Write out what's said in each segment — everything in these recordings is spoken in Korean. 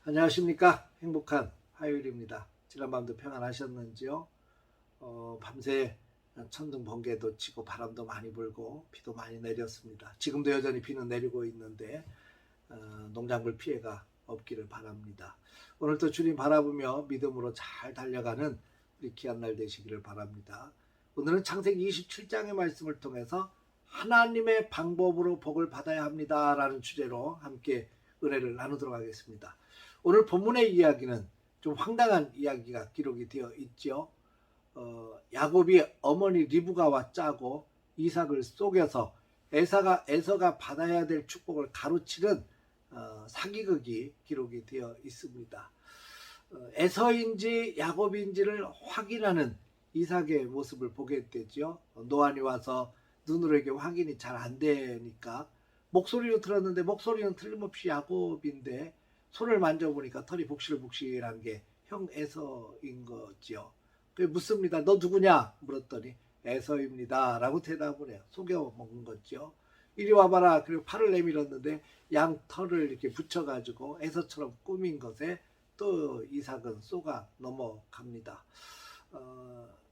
안녕하십니까. 행복한 화요일입니다. 지난밤도 평안하셨는지요? 밤새 천둥 번개도 치고 바람도 많이 불고 비도 많이 내렸습니다. 지금도 여전히 비는 내리고 있는데 농작물 피해가 없기를 바랍니다. 오늘도 주님 바라보며 믿음으로 잘 달려가는 우리 귀한 날 되시기를 바랍니다. 오늘은 창세기 27장의 말씀을 통해서 하나님의 방법으로 복을 받아야 합니다 라는 주제로 함께 은혜를 나누도록 하겠습니다. 오늘 본문의 이야기는 좀 황당한 이야기가 기록이 되어 있죠. 야곱이 어머니 리브가와 짜고 이삭을 속여서 에서가 받아야 될 축복을 가로치는 사기극이 기록이 되어 있습니다. 에서인지 야곱인지를 확인하는 이삭의 모습을 보게 되죠. 노안이 와서 눈으로 이게 확인이 잘 안 되니까 목소리로 들었는데 목소리는 틀림없이 야곱인데 손을 만져보니까 털이 복실복실한 게 형 에서인 거지요. 묻습니다. 너 누구냐? 물었더니 에서입니다 라고 대답을 해요. 속여 먹은 거죠. 이리 와봐라. 그리고 팔을 내밀었는데 양 털을 이렇게 붙여가지고 에서처럼 꾸민 것에 또 이삭은 쏘가 넘어갑니다.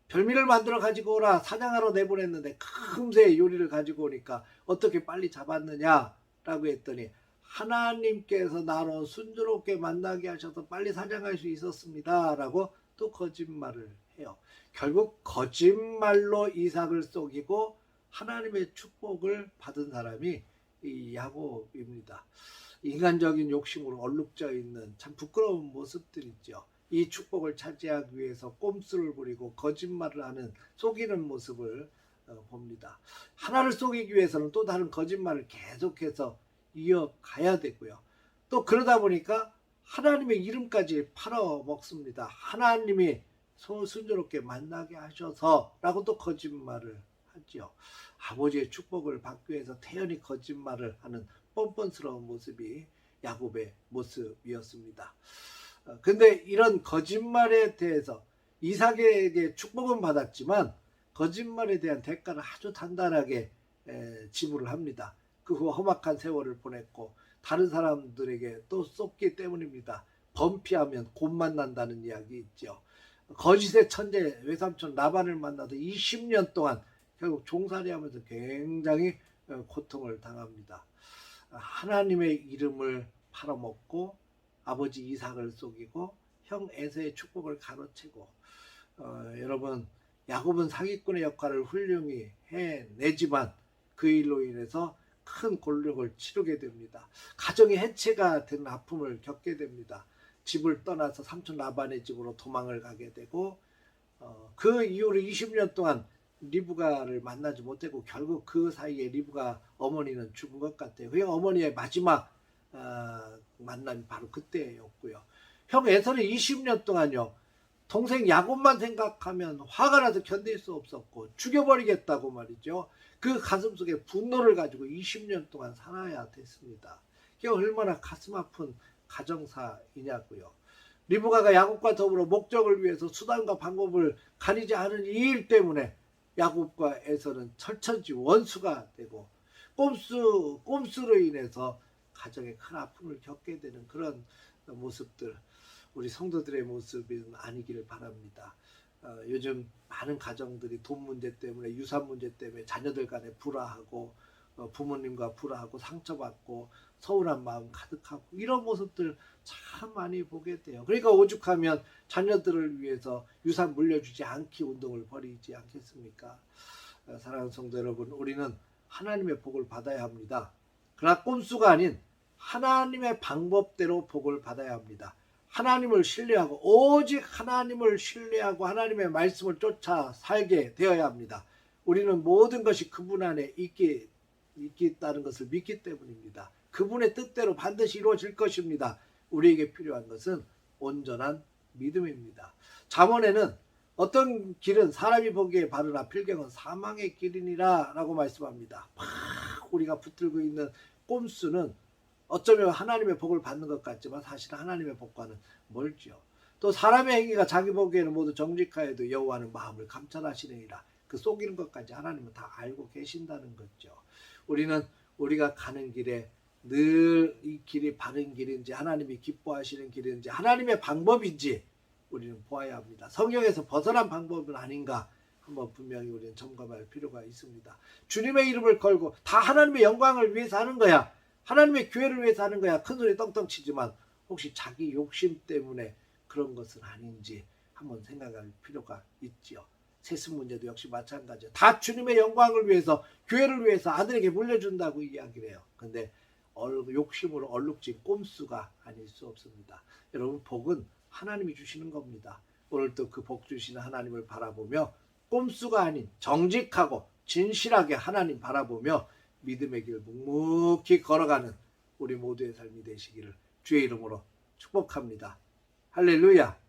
별미를 만들어 가지고 오라. 사냥하러 내보냈는데 금세 요리를 가지고 오니까 어떻게 빨리 잡았느냐 라고 했더니 하나님께서 나로 순조롭게 만나게 하셔서 빨리 사냥할 수 있었습니다 라고 또 거짓말을 해요. 결국 거짓말로 이삭을 속이고 하나님의 축복을 받은 사람이 이 야곱입니다. 인간적인 욕심으로 얼룩져 있는 참 부끄러운 모습들이죠. 이 축복을 차지하기 위해서 꼼수를 부리고 거짓말을 하는 속이는 모습을 봅니다. 하나를 속이기 위해서는 또 다른 거짓말을 계속해서 이어가야 되고요. 또 그러다 보니까 하나님의 이름까지 팔아먹습니다. 하나님이 순조롭게 만나게 하셔서 라고 또 거짓말을 하죠. 아버지의 축복을 받기 위해서 태연히 거짓말을 하는 뻔뻔스러운 모습이 야곱의 모습이었습니다. 근데 이런 거짓말에 대해서 이삭에게 축복은 받았지만 거짓말에 대한 대가를 아주 단단하게 지불을 합니다. 그 후 험악한 세월을 보냈고 다른 사람들에게 또 쏟기 때문입니다. 범피하면 곧 만난다는 이야기 있죠. 거짓의 천재 외삼촌 라반을 만나서 20년 동안 결국 종살이하면서 굉장히 고통을 당합니다. 하나님의 이름을 팔아먹고 아버지 이삭을 속이고 형 에서의 축복을 가로채고 여러분 야곱은 사기꾼의 역할을 훌륭히 해내지만 그 일로 인해서 큰 곤욕을 치르게 됩니다. 가정이 해체가 되는 아픔을 겪게 됩니다. 집을 떠나서 삼촌 라반의 집으로 도망을 가게 되고 그 이후로 20년 동안 리브가를 만나지 못했고 결국 그 사이에 리브가 어머니는 죽은 것 같아요. 그 어머니의 마지막 만남이 바로 그때였고요. 형 에서는 20년 동안요. 동생 야곱만 생각하면 화가 나서 견딜 수 없었고 죽여버리겠다고 말이죠. 그 가슴속에 분노를 가지고 20년 동안 살아야 됐습니다. 이게 얼마나 가슴 아픈 가정사이냐고요. 리브가가 야곱과 더불어 목적을 위해서 수단과 방법을 가리지 않은 이 일 때문에 야곱과 에서는 철천지 원수가 되고 꼼수로 인해서 가정에 큰 아픔을 겪게 되는 그런 모습들, 우리 성도들의 모습은 아니기를 바랍니다. 요즘 많은 가정들이 돈 문제 때문에 유산 문제 때문에 자녀들 간에 불화하고 부모님과 불화하고 상처받고 서운한 마음 가득하고 이런 모습들 참 많이 보게 돼요. 그러니까 오죽하면 자녀들을 위해서 유산 물려주지 않기 운동을 벌이지 않겠습니까? 사랑하는 성도 여러분, 우리는 하나님의 복을 받아야 합니다. 그러나 꼼수가 아닌 하나님의 방법대로 복을 받아야 합니다. 하나님을 신뢰하고 오직 하나님을 신뢰하고 하나님의 말씀을 쫓아 살게 되어야 합니다. 우리는 모든 것이 그분 안에 있다는 것을 믿기 때문입니다. 그분의 뜻대로 반드시 이루어질 것입니다. 우리에게 필요한 것은 온전한 믿음입니다. 잠언에는 어떤 길은 사람이 보기에 바르나 필경은 사망의 길이니라 라고 말씀합니다. 막 우리가 붙들고 있는 꼼수는 어쩌면 하나님의 복을 받는 것 같지만 사실은 하나님의 복과는 멀죠. 또 사람의 행위가 자기 보기에는 모두 정직하여도 여호와는 마음을 감찰하시느니라. 그 속이는 것까지 하나님은 다 알고 계신다는 거죠. 우리는 우리가 가는 길에 늘 이 길이 바른 길인지 하나님이 기뻐하시는 길인지 하나님의 방법인지 우리는 보아야 합니다. 성경에서 벗어난 방법은 아닌가 한번 분명히 우리는 점검할 필요가 있습니다. 주님의 이름을 걸고 다 하나님의 영광을 위해서 하는 거야. 하나님의 교회를 위해서 하는 거야. 큰소리 떵떵 치지만 혹시 자기 욕심 때문에 그런 것은 아닌지 한번 생각할 필요가 있지요. 세습 문제도 역시 마찬가지예요. 다 주님의 영광을 위해서 교회를 위해서 아들에게 물려준다고 이야기를 해요. 근데 욕심으로 얼룩진 꼼수가 아닐 수 없습니다. 여러분 복은 하나님이 주시는 겁니다. 오늘도 그 복 주시는 하나님을 바라보며 꼼수가 아닌 정직하고 진실하게 하나님 바라보며 믿음의 길 묵묵히 걸어가는 우리 모두의 삶이 되시기를 주의 이름으로 축복합니다. 할렐루야.